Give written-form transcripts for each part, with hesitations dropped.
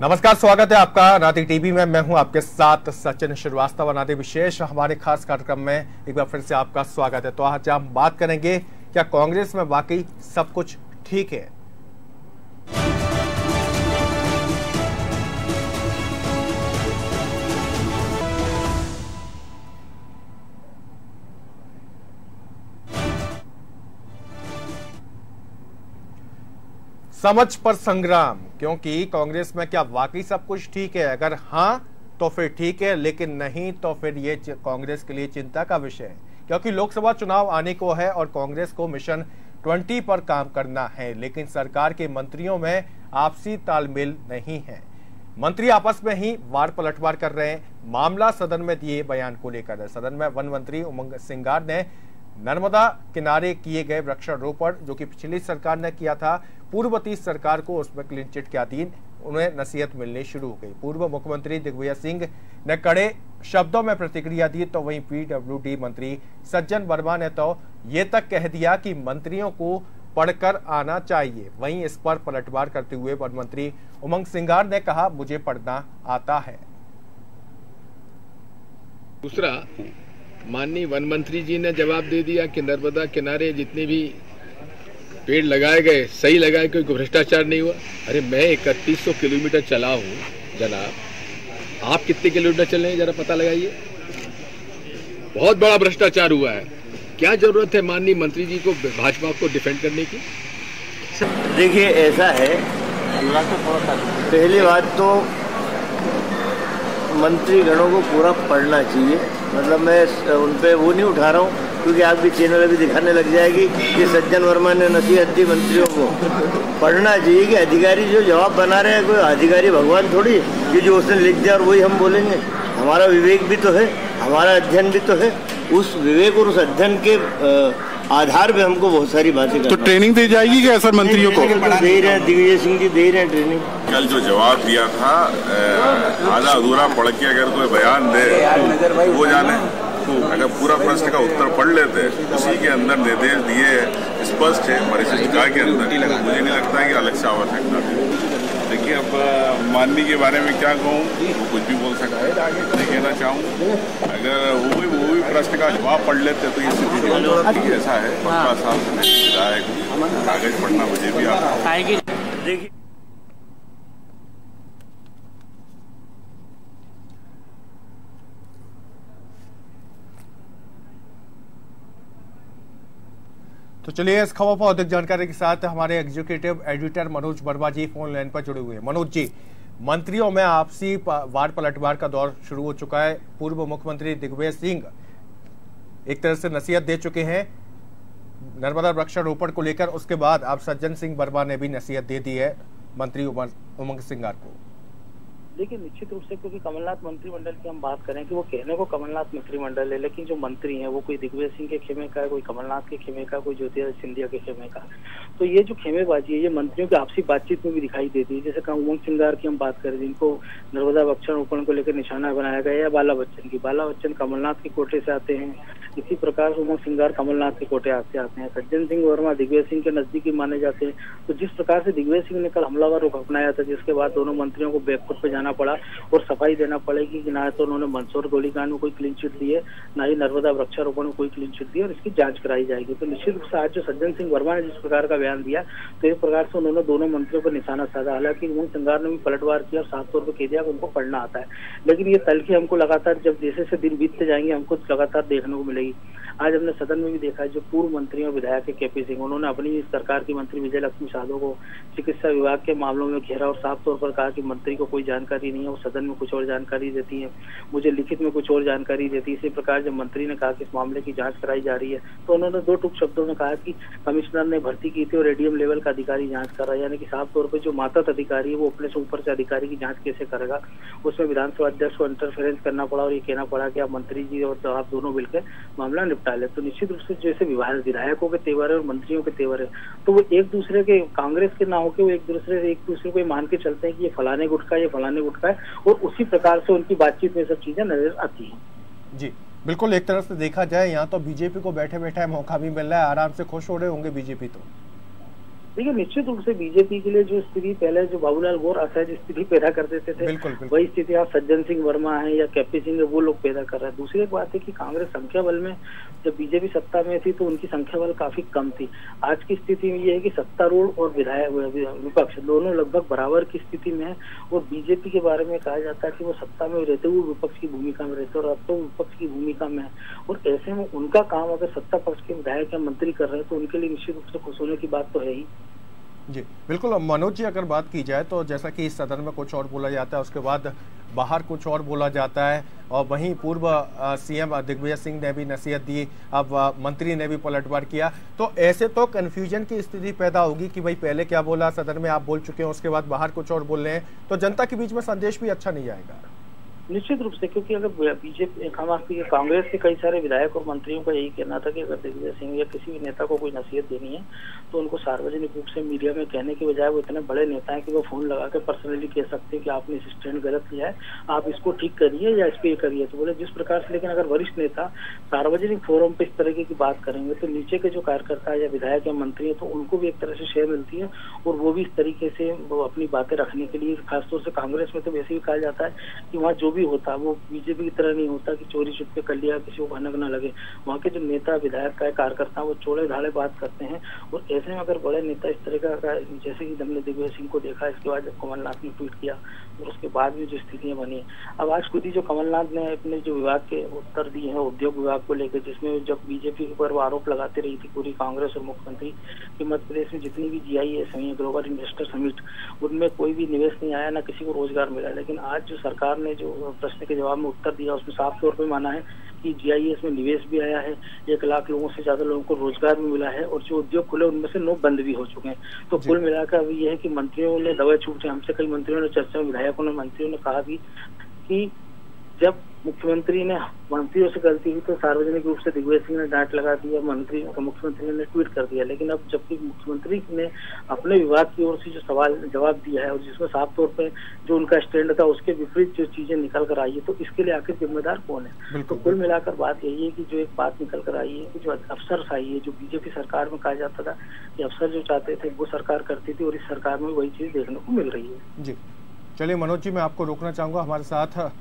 नमस्कार, स्वागत है आपका नाती टीवी में। मैं हूं आपके साथ सचिन श्रीवास्तव। नाती विशेष हमारे खास कार्यक्रम में एक बार फिर से आपका स्वागत है। तो आज हम बात करेंगे, क्या कांग्रेस में वाकई सब कुछ ठीक है? समझ पर संग्राम, क्योंकि कांग्रेस में क्या वाकई सब कुछ ठीक है? अगर हाँ तो फिर ठीक है, लेकिन नहीं तो फिर ये कांग्रेस के लिए चिंता का विषय है, क्योंकि लोकसभा चुनाव आने को है और कांग्रेस को मिशन 20 पर काम करना है। लेकिन सरकार के मंत्रियों में आपसी तालमेल नहीं है। मंत्री आपस में ही वार पलटवार कर रहे हैं। मामला सदन में दिए बयान को लेकर है। सदन में वन मंत्री उमंग सिंगार ने नर्मदा किनारे किए गए वृक्षारोपण, जो कि पिछली सरकार ने किया था, पूर्ववर्ती सरकार को उसमें क्लीन चिट के अधीन उन्हें नसीहत मिलनी शुरू हो गई। पूर्व मुख्यमंत्री दिग्विजय सिंह ने कड़े शब्दों में प्रतिक्रिया दी, तो वहीं पीडब्ल्यूडी मंत्री सज्जन वर्मा ने तो ये तक कह दिया कि मंत्रियों को पढ़कर आना चाहिए। वहीं इस पर पलटवार करते हुए वन मंत्री उमंग सिंगार ने कहा, मुझे पढ़ना आता है। दूसरा, माननीय वन मंत्री जी ने जवाब दे दिया कि नर्मदा किनारे जितने भी पेड़ लगाए गए सही लगाए, कोई भ्रष्टाचार नहीं हुआ। अरे मैं 3100 किलोमीटर चला हूँ जनाब, आप कितने किलोमीटर चले हैं जरा पता लगाइए। बहुत बड़ा भ्रष्टाचार हुआ है। क्या जरूरत है माननीय मंत्री जी को भाजपा को डिफेंड करने की? देखिए, ऐसा है, पहली बात तो मंत्रीगणों को पूरा पढ़ना चाहिए। मतलब मैं उन पर वो नहीं उठा रहा हूँ, क्योंकि आपकी चैनल अभी दिखाने लग जाएगी कि सज्जन वर्मा ने नसीहत दी मंत्रियों को। पढ़ना चाहिए कि अधिकारी जो जवाब बना रहे हैं, कोई अधिकारी भगवान थोड़ी कि जो उसने लिख दिया और वही हम बोलेंगे। हमारा विवेक भी तो है, हमारा अध्ययन भी तो है। उस विवेक और उस अध्ययन के आधार पे हमको बहुत सारी बातें तो ट्रेनिंग दी जाएगी क्या सर मंत्रियों को? दे रहे हैं, दिग्विजय सिंह जी दे रहे हैं ट्रेनिंग। कल जो जवाब दिया था, आधा अधूरा पढ़ के अगर कोई बयान दे वो जाने। अगर पूरा प्रश्न का उत्तर पढ़ लेते, उसी के अंदर निर्देश दिए स्पष्ट है परिशिष्टिका के अंदर, मुझे नहीं लगता है कि अलग से आवश्यकता है। देखिए, अब माननीय के बारे में क्या कहूँ, वो कुछ भी बोल सकता है। मैं कहना चाहूँ, अगर वो भी प्रश्न का जवाब पढ़ लेते तो ये स्थिति ऐसा है। 15 साल से मैं विधायक हूँ, कागज पढ़ना मुझे भी आता है। देखिए, तो चलिए, इस खबर पर अधिक जानकारी के साथ हमारे एग्जीक्यूटिव एडिटर मनोज वर्मा जी फोन लाइन पर जुड़े हुए हैं। मनोज जी, मंत्रियों में आपसी वार पलटवार का दौर शुरू हो चुका है। पूर्व मुख्यमंत्री दिग्विजय सिंह एक तरह से नसीहत दे चुके हैं नर्मदा वृक्षारोपण को लेकर। उसके बाद अब सज्जन सिंह वर्मा ने भी नसीहत दे दी है मंत्री उमंग सिंगार को। देखिए, निश्चित रूप से, क्योंकि कमलनाथ मंत्रिमंडल की हम बात करें कि वो कहने को कमलनाथ मंत्रिमंडल है, लेकिन जो मंत्री हैं वो कोई दिग्विजय सिंह के खेमे का है, कोई कमलनाथ के खेमे का, कोई ज्योतिरादित्य सिंधिया के खेमे का। तो ये जो खेमेबाजी है, ये मंत्रियों की आपसी बातचीत में भी दिखाई देती है। जैसे उमंग सिंगार की हम बात करें, जिनको नर्मदा वृक्षारोपण को लेकर निशाना बनाया गया, या बाला बच्चन की। बाला बच्चन कमलनाथ के कोटे से आते हैं, इसी प्रकार से उमंग सिंगार कमलनाथ के कोटे से आते हैं। सज्जन सिंह वर्मा दिग्विजय सिंह के नजदीकी माने जाते हैं। तो जिस प्रकार से दिग्विजय सिंह ने कल हमलावर रुख अपनाया था, जिसके बाद दोनों मंत्रियों को बैकफुट पे जाना पड़ा और सफाई देना पड़ेगी कि ना तो उन्होंने मंदसौर गोलीकांड में कोई क्लीन चिट दी है, ना ही नर्मदा वृक्षारोपण में कोई क्लीन चिट दी है, और इसकी जांच कराई जाएगी। तो निश्चित रूप से आज जो सज्जन सिंह वर्मा ने जिस प्रकार का बयान दिया, तो एक प्रकार से उन्होंने दोनों मंत्रियों पर निशाना साधा। हालांकि उमंग सिंगार ने भी पलटवार किया और साफ तौर पर कह दिया कि उनको पढ़ना आता है, लेकिन ये तलखी हमको लगातार जब जैसे से दिन बीतते जाएंगे हमको लगातार देखने को मिलेगी। आज हमने सदन में भी देखा है, जो पूर्व मंत्री और विधायक है केपी सिंह, उन्होंने अपनी सरकार की मंत्री विजय लक्ष्मी साधो को चिकित्सा विभाग के मामलों में घेरा और साफ तौर पर कहा कि मंत्री को कोई जानकारी नहीं है, वो सदन में कुछ और जानकारी देती है, मुझे लिखित में कुछ और जानकारी देती है। इसी प्रकार जब मंत्री ने कहा कि इस मामले की जांच कराई जा रही है, तो उन्होंने दो टूक शब्दों में कहा कि कमिश्नर ने भर्ती की थी और एडीएम लेवल का अधिकारी जांच कर रहा है। यानी कि साफ तौर पर जो मातहत अधिकारी है वो अपने से ऊपर से अधिकारी की जांच कैसे करेगा। उसमें विधानसभा अध्यक्ष को इंटरफेरेंस करना पड़ा और ये कहना पड़ा कि आप मंत्री जी और आप दोनों मिलकर मामला निपटा ले। तो निश्चित रूप से जैसे विधायकों के तेवर है और मंत्रियों के तेवर है, तो वो एक दूसरे के, कांग्रेस के ना होकर वो एक दूसरे को मान के चलते हैं कि ये फलाने गुट का, ये फलाने गुट का है, और उसी प्रकार से उनकी बातचीत में सब चीजें नजर आती हैं। जी बिल्कुल, एक तरफ से देखा जाए यहाँ तो बीजेपी को बैठे बैठे मौका भी मिल रहा है, आराम से खुश हो रहे होंगे बीजेपी। तो देखिए निश्चित रूप से बीजेपी के लिए जो स्थिति पहले जो बाबूलाल गौर असहज स्थिति पैदा कर देते थे, वही स्थिति आप सज्जन सिंह वर्मा है या केपी सिंह है, वो लोग पैदा कर रहे हैं। दूसरी एक बात है कि कांग्रेस संख्या बल में जब बीजेपी सत्ता में थी तो उनकी संख्या बल काफी कम थी। आज की स्थिति में ये है कि सत्तारूढ़ और विधायक विपक्ष दोनों लगभग बराबर की स्थिति में है, और बीजेपी के बारे में कहा जाता है कि वो सत्ता में रहते हुए विपक्ष की भूमिका में रहते, और अब तो विपक्ष की भूमिका में है। और ऐसे में उनका काम अगर सत्ता पक्ष के विधायक या मंत्री कर रहे हैं तो उनके लिए निश्चित रूप से खुश होने की बात तो है ही। जी बिल्कुल। मनोज जी, अगर बात की जाए तो जैसा कि इस सदन में कुछ और बोला जाता है, उसके बाद बाहर कुछ और बोला जाता है, और वहीं पूर्व सीएम दिग्विजय सिंह ने भी नसीहत दी, अब मंत्री ने भी पलटवार किया, तो ऐसे तो कंफ्यूजन की स्थिति पैदा होगी कि भाई पहले क्या बोला, सदन में आप बोल चुके हैं, उसके बाद बाहर कुछ और बोल रहे हैं, तो जनता के बीच में संदेश भी अच्छा नहीं जाएगा। निश्चित रूप से, क्योंकि अगर बीजेपी कांग्रेस के कई सारे विधायक और मंत्रियों का यही कहना था कि अगर दिग्विजय सिंह या किसी भी नेता को कोई नसीहत देनी है तो उनको सार्वजनिक रूप से मीडिया में कहने की बजाय, वो इतने बड़े नेता हैं कि वो फोन लगा के पर्सनली कह सकते हैं कि आपने इस स्टैंड गलत लिया है, आप इसको ठीक करिए या इस पे करिए। तो बोले जिस प्रकार से, लेकिन अगर वरिष्ठ नेता सार्वजनिक फोरम पे इस तरह की बात करेंगे तो नीचे के जो कार्यकर्ता या विधायक या मंत्री है तो उनको भी एक तरह से शेयर मिलती है, और वो भी इस तरीके से वो अपनी बातें रखने के लिए, खासतौर से कांग्रेस में तो वैसे भी कहा जाता है कि वहाँ जो भी होता है वो बीजेपी की तरह नहीं होता कि चोरी छुपके कर लिया, किसी को भनक न लगे। वहाँ के जो नेता विधायक का कार्यकर्ता वो चौड़े धाड़े बात करते हैं, और ऐसे में अगर बड़े नेता इस तरह का, जैसे कि हमने दिग्विजय सिंह को देखा, इसके बाद जब कमलनाथ ने ट्वीट किया और उसके बाद भी जो स्थितियां बनी, अब आज खुद ही जो कमलनाथ ने अपने जो विभाग के उत्तर दिए हैं उद्योग विभाग को लेकर, जिसमें जब बीजेपी के ऊपर आरोप लगाते रही थी पूरी कांग्रेस और मुख्यमंत्री कि मध्य प्रदेश में जितनी भी GIS हुई, ग्लोबल इन्वेस्टर समिट, उनमें कोई भी निवेश नहीं आया, न किसी को रोजगार मिला। लेकिन आज जो सरकार ने जो प्रश्न के जवाब में उत्तर दिया उसमें साफ तौर पर माना है कि GIS में निवेश भी आया है, 1 लाख लोगों से ज्यादा लोगों को रोजगार भी मिला है, और जो उद्योग खुले उनमें से 9 बंद भी हो चुके हैं। तो कुल मिलाकर अभी यह है कि मंत्रियों ने दवा छूट, हमसे कई मंत्रियों ने चर्चा में, विधायकों ने, मंत्रियों ने कहा भी कि जब मंत्रियों से गलती हुई तो सार्वजनिक रूप से दिग्विजय सिंह ने डांट लगा दिया, मुख्यमंत्री ने ट्वीट कर दिया। लेकिन अब जबकि मुख्यमंत्री ने अपने विभाग की ओर से जो सवाल जवाब दिया है और जिसमें साफ तौर पे जो उनका स्टैंड था उसके विपरीत जो चीजें निकल कर आई है, तो इसके लिए आखिर जिम्मेदार कौन है? तो कुल मिलाकर बात यही है कि जो एक बात निकल कर आई है कि जो अफसर आई है, जो बीजेपी सरकार में कहा जाता था कि अफसर जो चाहते थे वो सरकार करती थी, और इस सरकार में वही चीज देखने को मिल रही है। जी चलिए मनोज जी, मैं आपको रोकना चाहूंगा, हमारे साथ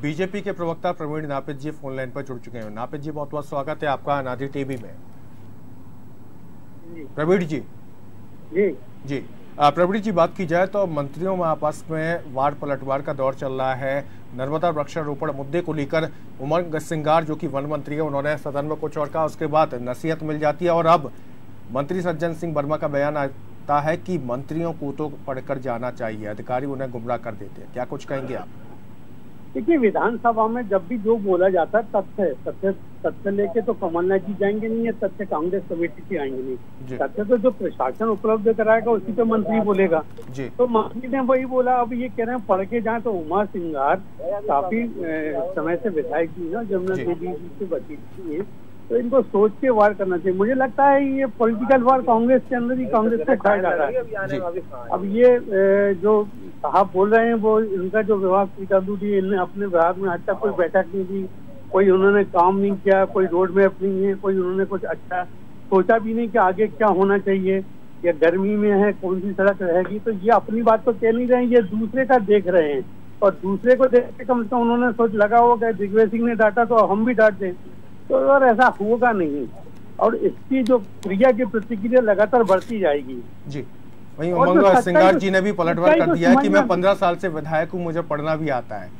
बीजेपी के प्रवक्ता प्रवीण नापित जी फोन लाइन पर जुड़ चुके हैं। नापित जी, बहुत बहुत स्वागत है आपका अनादि टीवी में। प्रवीण जी जी प्रवीण जी, बात की जाए तो मंत्रियों में आपस में वार पलटवार का दौर चल रहा है। नर्मदा वृक्षारोपण मुद्दे को लेकर उमंग सिंगार जो कि वन मंत्री है, उन्होंने सदन में कुछ और कहा, उसके बाद नसीहत मिल जाती है, और अब मंत्री सज्जन सिंह वर्मा का बयान आता है कि मंत्रियों को तो पढ़कर जाना चाहिए, अधिकारी उन्हें गुमराह कर देते हैं। क्या कुछ कहेंगे आप? देखिए, विधानसभा में जब भी जो बोला जाता है तथ्य लेके तो कमलनाथ जी जाएंगे नहीं, है तथ्य कांग्रेस कमेटी से आएंगे नहीं। तथ्य तो जो प्रशासन उपलब्ध कराएगा उसी पे मंत्री बोलेगा। तो मंत्री ने वही बोला। अब ये कह रहे हैं पढ़ के जाए, तो उमा सिंगार काफी समय से विधायक जी ना, जमुना देवी जी से बची थी, तो इनको सोच के वार करना चाहिए। मुझे लगता है ये पॉलिटिकल वार कांग्रेस के अंदर ही कांग्रेस को उठाया जा रहा है। अब ये जो साहब बोल रहे हैं वो इनका जो विभाग की दी, इन्हें अपने विभाग में आज तक कोई बैठक नहीं दी, कोई उन्होंने काम नहीं किया, कोई रोड मैप नहीं है, कोई उन्होंने कुछ अच्छा सोचा भी नहीं कि आगे क्या होना चाहिए, या गर्मी में है कौन सी सड़क रहेगी। तो ये अपनी बात तो कह नहीं रहे हैं, ये दूसरे का देख रहे हैं, और दूसरे को देख के कम से कम उन्होंने सोच लगा होगा दिग्विजय सिंह ने डांटा तो हम भी डांट दें, तो और ऐसा होगा नहीं, और इसकी जो क्रिया की प्रतिक्रिया लगातार बढ़ती जाएगी। जी, वहीं उमंग सिंगार जी ने भी पलटवार कर दिया है कि मैं 15 साल से विधायक हूँ, मुझे पढ़ना भी आता है।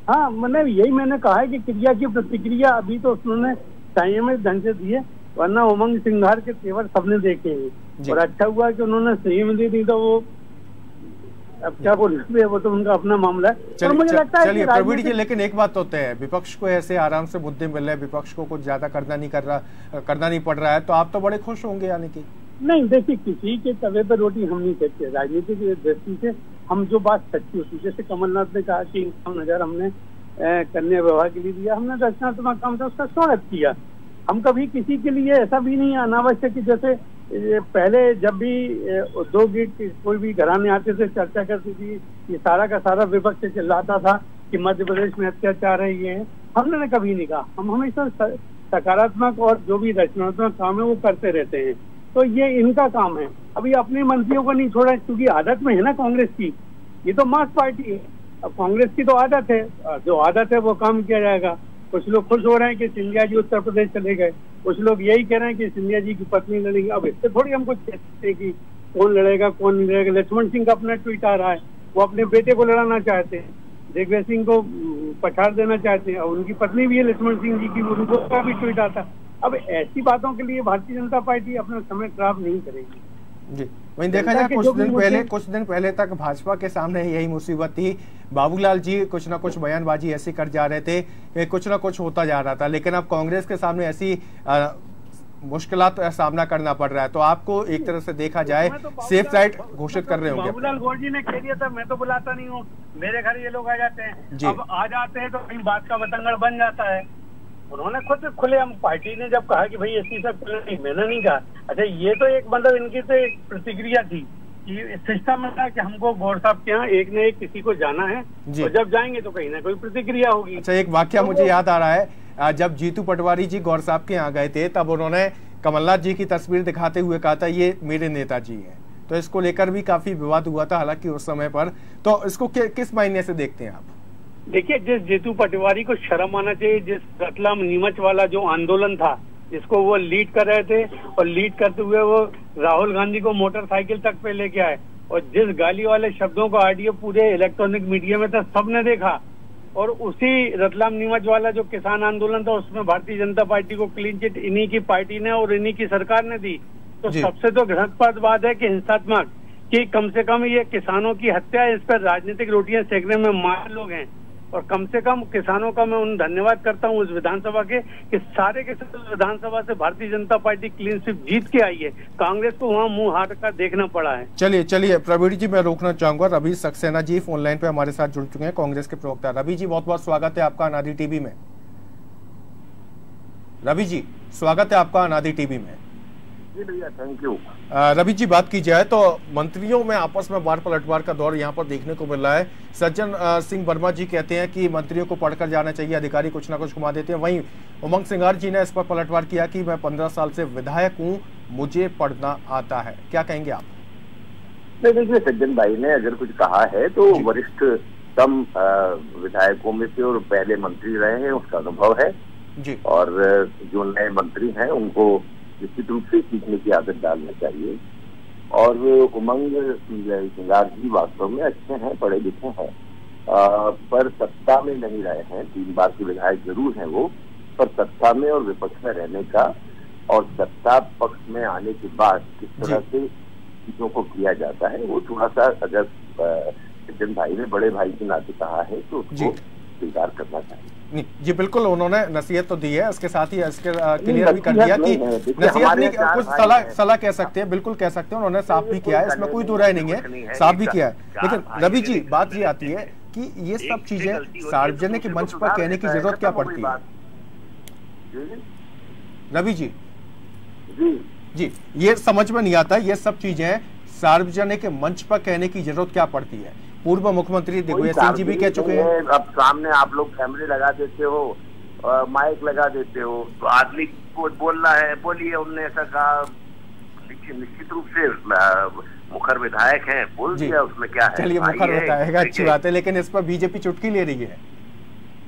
हाँ, मैंने कहा है कि क्रिया की प्रतिक्रिया अभी तो उन्होंने संयमित ढंग से दी है, वरना उमंग सिंगार के तेवर सबने देखे हैं, और अच्छा हुआ कि उन्होंने संयम दे दी, तो वो अब क्या बोलते हैं, वो तो उनका अपना मामला है। मुझे लगता है चलिए प्रवीण जी, लेकिन एक बात होते हैं, विपक्ष को ऐसे आराम से मुद्दे मिल रहे हैं, विपक्ष को कुछ ज्यादा करना नहीं पड़ रहा है, तो आप तो बड़े खुश होंगे। यानी कि नहीं, देखिए, किसी के तवे पर रोटी हम नहीं कहते। राजनीति की दृष्टि से हम जो बात सच्ची होती है, जैसे कमलनाथ ने कहा कि 50,000 हमने कन्या विवाह के लिए दिया, हमने रचनात्मक काम था उसका स्वागत किया। हम कभी किसी के लिए ऐसा भी नहीं अनावश्यक कि जैसे पहले जब भी उद्योग कोई भी घराने आते थे चर्चा करती थी, ये सारा का सारा विपक्ष चिल्लाता था कि मध्य प्रदेश में अत्याचार है, ये है। हमने कभी नहीं कहा, हम हमेशा सकारात्मक और जो भी रचनात्मक काम है वो करते रहते हैं। तो ये इनका काम है, अभी अपने मंत्रियों को नहीं छोड़ा, क्योंकि आदत में है ना कांग्रेस की, ये तो मास पार्टी है। अब कांग्रेस की तो आदत है, जो आदत है वो काम किया जाएगा। कुछ लोग खुश हो रहे हैं कि सिंधिया जी उत्तर प्रदेश चले गए, कुछ लोग यही कह रहे हैं कि सिंधिया जी की पत्नी लड़ेगी। अब इससे थोड़ी हम कुछ कहते हैं कि कौन लड़ेगा कौन नहीं लड़ेगा। लक्ष्मण सिंह का अपना ट्वीट आ रहा है, वो अपने बेटे को लड़ाना चाहते हैं, दिग्विजय सिंह को पछाड़ देना चाहते हैं, और उनकी पत्नी भी है लक्ष्मण सिंह जी की, उनका भी ट्वीट आता है। अब ऐसी बातों के लिए भारतीय जनता पार्टी अपना समय खराब नहीं करेगी जी। वहीं देखा जाए कुछ दिन पहले तक भाजपा के सामने यही मुसीबत थी। बाबूलाल जी कुछ ना कुछ बयानबाजी ऐसी कर जा रहे थे कि कुछ ना कुछ होता जा रहा था, लेकिन अब कांग्रेस के सामने ऐसी मुश्किलात का सामना करना पड़ रहा है। तो आपको एक तरह से देखा जाए सेफ साइड घोषित कर रहे होंगे। बाबूलाल गौर जी ने कह दिया था, मैं तो बुलाता नहीं हूँ, मेरे घर ये लोग आ जाते हैं। अब आ जाते हैं तो कहीं बात का बतंगड़ बन जाता है। उन्होंने खुद खुले, हम पार्टी ने जब कहा कि भाई ऐसी सब नहीं, मैंने नहीं कहा। अच्छा, ये तो एक मतलब इनकी तो एक प्रतिक्रिया थी कि सिस्टम में था कि हमको गौर साहब के यहाँ एक न एक किसी को जाना है, और जब जाएंगे तो कहीं ना कोई प्रतिक्रिया होगी। अच्छा, एक वाकया मुझे याद आ रहा है, जब जीतू पटवारी जी गौर साहब के यहाँ गए थे तब उन्होंने कमलनाथ जी की तस्वीर दिखाते हुए कहा था ये मेरे नेताजी हैं। तो इसको लेकर भी काफी विवाद हुआ था हालांकि उस समय पर। तो इसको किस मायने से देखते हैं आप? देखिए, जिस जीतू पटवारी को शर्म आना चाहिए, जिस रतलाम नीमच वाला जो आंदोलन था जिसको वो लीड कर रहे थे, और लीड करते हुए वो राहुल गांधी को मोटरसाइकिल तक पे लेके आए, और जिस गाली वाले शब्दों का ऑडियो पूरे इलेक्ट्रॉनिक मीडिया में था, सबने देखा। और उसी रतलाम नीमच वाला जो किसान आंदोलन था उसमें भारतीय जनता पार्टी को क्लीन चिट इन्हीं की पार्टी ने और इन्हीं की सरकार ने दी। तो सबसे तो घृणास्पद बात है कि हिंसात्मक, कि कम से कम ये किसानों की हत्या, इस पर राजनीतिक रोटियां सेकने में मार लोग हैं। और कम से कम किसानों का मैं उन धन्यवाद करता हूं उस विधानसभा के कि सारे के सारे विधानसभा से Bharatiya Janata party clean sweep जीत के आई है। कांग्रेस को वहां मुंह हाथ का देखना पड़ा है। चलिए प्रवीण जी, मैं रोकना चाहूंगा। रवि सक्सेना जी फोन लाइन पे हमारे साथ जुड़ चुके हैं, कांग्रेस के प्रवक्ता। रवि जी, बहुत बहुत स्वागत है आपका अनादि टीवी में। रवि जी, स्वागत है आपका अनादि टीवी में। जी भैया, थैंक यू। रवि जी, बात की जाए तो मंत्रियों में आपस में वार पलटवार का दौर यहाँ पर देखने को मिल रहा है। सज्जन सिंह वर्मा जी कहते हैं कि मंत्रियों को पढ़कर जाना चाहिए, अधिकारी कुछ ना कुछ घुमा देते हैं। वहीं उमंग सिंगार जी ने इस पर पलटवार किया कि मैं 15 साल से विधायक हूँ, मुझे पढ़ना आता है। क्या कहेंगे आप? नहीं, देखिए, सज्जन भाई ने अगर कुछ कहा है तो वरिष्ठ कम विधायकों में से और पहले मंत्री रहे हैं, उसका अनुभव है जी। और जो नए मंत्री हैं उनको निश्चित रूप से सीखने की आदत डालना चाहिए। और उमंग सिंगार जी वास्तव में अच्छे हैं, पढ़े लिखे हैं, पर सत्ता में नहीं रहे हैं। 3 बार के विधायक जरूर हैं वो, पर सत्ता में और विपक्ष में रहने का और सत्ता पक्ष में आने के बाद किस तरह से चीजों को किया जाता है वो थोड़ा सा, अगर सज्जन भाई ने बड़े भाई के नाते कहा है तो उसको स्वीकार करना चाहिए। जी बिल्कुल, उन्होंने नसीहत तो दी है, इसके साथ ही इसके क्लियर भी कर दिया कि नसीहत नहीं, कुछ सलाह कह सकते हैं, बिल्कुल कह सकते हैं। उन्होंने साफ भी किया है, इसमें कोई दो राय नहीं है, साफ भी किया है। लेकिन रवि जी, बात ये आती है कि ये सब चीजें सार्वजनिक मंच पर कहने की जरूरत क्या पड़ती है? रवि जी जी, ये समझ में नहीं आता, ये सब चीजें सार्वजनिक मंच पर कहने की जरूरत क्या पड़ती है? पूर्व मुख्यमंत्री दिग्विजय सिंह जी भी कह चुके हैं। अब सामने आप लोग कैमरे लगा देते हो, माइक लगा देते हो, तो आदमी को बोलना है, बोलिए, उनने ऐसा कहा। निश्चित रूप से मुखर विधायक हैं, बोल दिया, उसमें क्या है? चलिए, मुखर विधायक अच्छी बात है, लेकिन इस पर बीजेपी चुटकी ले रही है।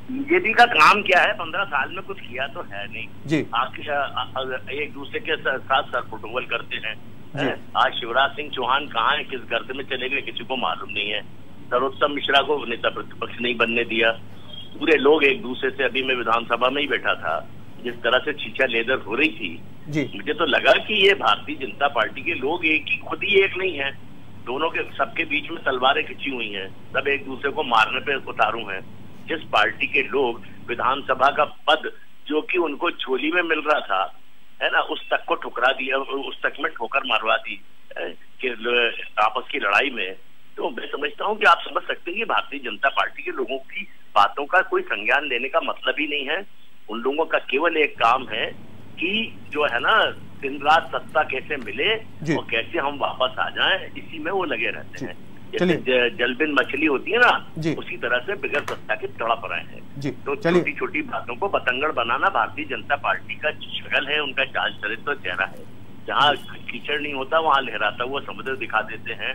बीजेपी का काम क्या है? 15 साल में कुछ किया तो है नहीं जी। एक दूसरे के साथ सर फुटबॉल करते हैं। आज शिवराज सिंह चौहान कहाँ है, किस गर्द में चले गए, किसी को मालूम नहीं है। सर्वोत्तम मिश्रा को नेता प्रतिपक्ष नहीं बनने दिया। पूरे लोग एक दूसरे से, अभी मैं विधानसभा में ही बैठा था, जिस तरह से छींचा लेदर हो रही थी जी। मुझे तो लगा कि ये भारतीय जनता पार्टी के लोग एक ही, खुद ही एक नहीं है, दोनों के, सबके बीच में तलवारें खिंची हुई हैं, सब एक दूसरे को मारने पे उतारू हैं। जिस पार्टी के लोग विधानसभा का पद जो कि उनको झोली में मिल रहा था, है ना, उस तक को ठुकरा दिया, उस तक में ठोकर मारवा दी कि आपस की लड़ाई में। तो मैं समझता हूँ कि आप समझ सकते हैं कि भारतीय जनता पार्टी के लोगों की बातों का कोई संज्ञान लेने का मतलब ही नहीं है। उन लोगों का केवल एक काम है कि जो है ना, दिन रात सत्ता कैसे मिले और कैसे हम वापस आ जाएं, इसी में वो लगे रहते हैं। जैसे जलबिन मछली होती है ना, उसी तरह से बिगड़ सत्ता के तड़प रहे हैं। तो छोटी छोटी बातों को बतंगड़ बनाना भारतीय जनता पार्टी का शक्ल है, उनका चाल चरित्र चेहरा है। जहाँ कीचड़ नहीं होता वहाँ लहराता हुआ समुद्र दिखा देते हैं,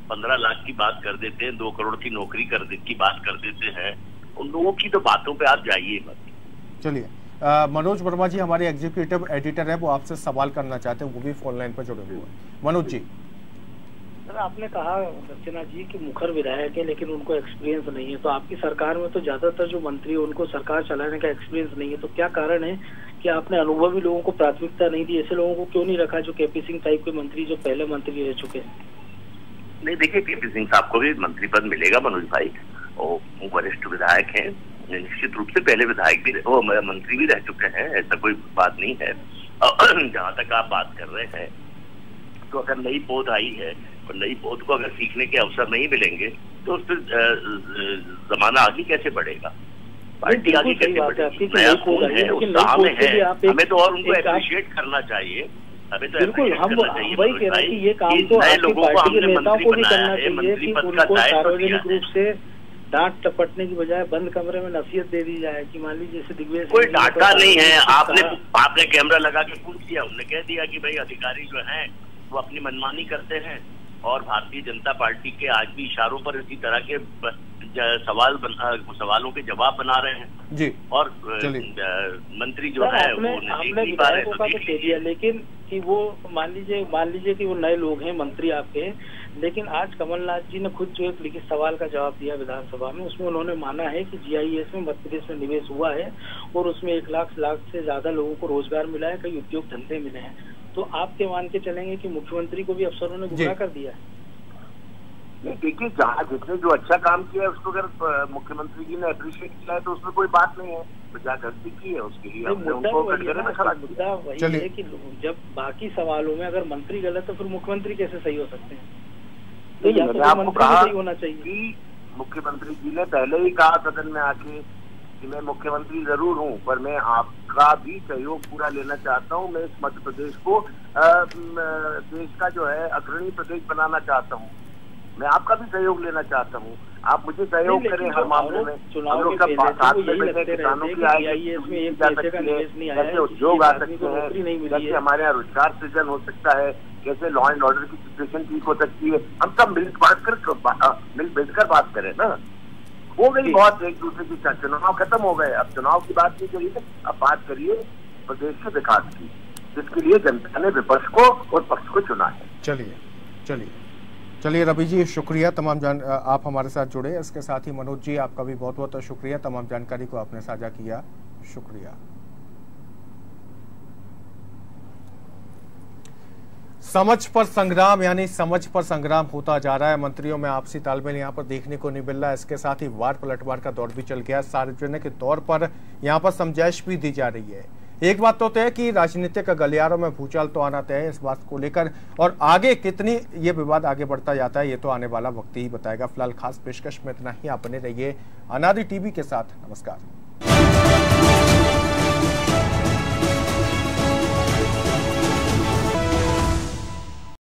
15 लाख की बात कर देते हैं, 2 करोड़ की नौकरी की बात कर देते हैं। उन लोगों की तो बातों पे आप जाइए मत। चलिए, मनोज वर्मा जी हमारे एग्जीक्यूटिव एडिटर हैं, वो आपसे सवाल करना चाहते हैं, वो भी फोन लाइन पर जुड़े हुए हैं। मनोज जी। सर, आपने कहा अर्चना जी कि मुखर विधायक है लेकिन उनको एक्सपीरियंस नहीं है, तो आपकी सरकार में तो ज्यादातर जो मंत्री है उनको सरकार चलाने का एक्सपीरियंस नहीं है, तो क्या कारण है कि आपने अनुभवी लोगों को प्राथमिकता नहीं दी? ऐसे लोगों को क्यों नहीं रखा जो केपी सिंह टाइप के मंत्री जो पहले मंत्री रह चुके हैं? नहीं, देखिए, केपी सिंह साहब को भी मंत्री पद मिलेगा मनोज भाई, वो वरिष्ठ विधायक हैं, निश्चित रूप से पहले विधायक भी वो मंत्री भी रह चुके हैं, ऐसा कोई बात नहीं है। जहाँ तक आप बात कर रहे हैं, तो अगर नई पौध आई है और नई पौध को अगर सीखने के अवसर नहीं मिलेंगे तो उस पर जमाना आगे कैसे बढ़ेगा, पार्टी आगे कैसे बढ़ेगी? नया खून है, उत्साह में है, हमें तो और उनको अप्रिशिएट करना चाहिए। बिल्कुल, हम वही कह रहे हैं कि ये काम तो आपकी पार्टी के नेताओं को भी करना चाहिए कि उनको सार्वजनिक रूप से डांट टपटने की बजाय बंद कमरे में नसीहत दे दी जाए कि मान लीजिए जैसे दिग्विजय कोई डांटा नहीं है, आपने कैमरा लगा के पूछ दिया, उन्होंने कह दिया कि भाई अधिकारी जो हैं वो अपनी मनमानी करते हैं और भारतीय जनता पार्टी के आज भी इशारों पर इसी तरह के सवालों के जवाब बना रहे हैं जी। और मंत्री जो है वो आपने विधायकों का तो कह दिया, लेकिन कि वो मान लीजिए कि वो नए लोग हैं मंत्री आपके, लेकिन आज कमलनाथ जी ने खुद जो एक लिखित सवाल का जवाब दिया विधानसभा में, उसमें उन्होंने माना है कि GIS में मध्य प्रदेश में निवेश हुआ है और उसमें 1 लाख से ज्यादा लोगों को रोजगार मिला है, कई उद्योग धंधे मिले हैं। तो आप क्या मान के चलेंगे कि मुख्यमंत्री को भी अफसरों ने गुमराह कर दिया है? नहीं, देखिए, जहाँ जिसने जो अच्छा काम किया है उसको अगर मुख्यमंत्री जी ने अप्रिशिएट किया है तो उसमें कोई बात नहीं है, तो जहाँ गलती की है उसके लिए मुद्दा वही है कि जब बाकी सवालों में अगर मंत्री गलत है तो फिर मुख्यमंत्री कैसे सही हो सकते हैं? तो या तो आपको कहा होना चाहिए कि मुख्यमंत्री जी ने पहले ही कहा सदन में आके कि मैं मुख्यमंत्री जरूर हूँ पर मैं आपका भी सहयोग पूरा लेना चाहता हूँ, मैं इस मध्य प्रदेश को देश का जो है अग्रणी प्रदेश बनाना चाहता हूँ, मैं आपका भी सहयोग लेना चाहता हूँ, आप मुझे सहयोग करें हर मामले में। हम लोग सब साथ में बैठे किसानों की आय कैसे उद्योग आ सकते हैं, कैसे हमारे यहाँ रोजगार सृजन हो सकता है, कैसे लॉ एंड ऑर्डर की सिचुएशन ठीक हो सकती है, हम सब मिल बैठकर बात करें ना। हो गई बहुत एक दूसरे की, चुनाव खत्म हो गए, अब चुनाव की बात नहीं करिए, अब बात करिए प्रदेश के विकास की, जिसके लिए जनता ने विपक्ष को और पक्ष को चुना है। चलिए रवि जी, शुक्रिया आप हमारे साथ जुड़े। इसके साथ ही मनोज जी, आपका भी बहुत बहुत शुक्रिया, तमाम जानकारी को आपने साझा किया, शुक्रिया। समझ पर संग्राम, यानी समझ पर संग्राम होता जा रहा है। मंत्रियों में आपसी तालमेल यहाँ पर देखने को नहीं मिल रहा है। इसके साथ ही वार पलटवार का दौर भी चल गया, सार्वजनिक तौर पर यहाँ पर समझाइश भी दी जा रही है। एक बात तो तय है कि राजनीतिक गलियारों में भूचाल तो आना तय है इस बात को लेकर, और आगे कितनी ये विवाद आगे बढ़ता जाता है ये तो आने वाला वक्त ही बताएगा। फिलहाल खास पेशकश में इतना ही। आप बने रहिए अनादि टीवी के साथ। नमस्कार।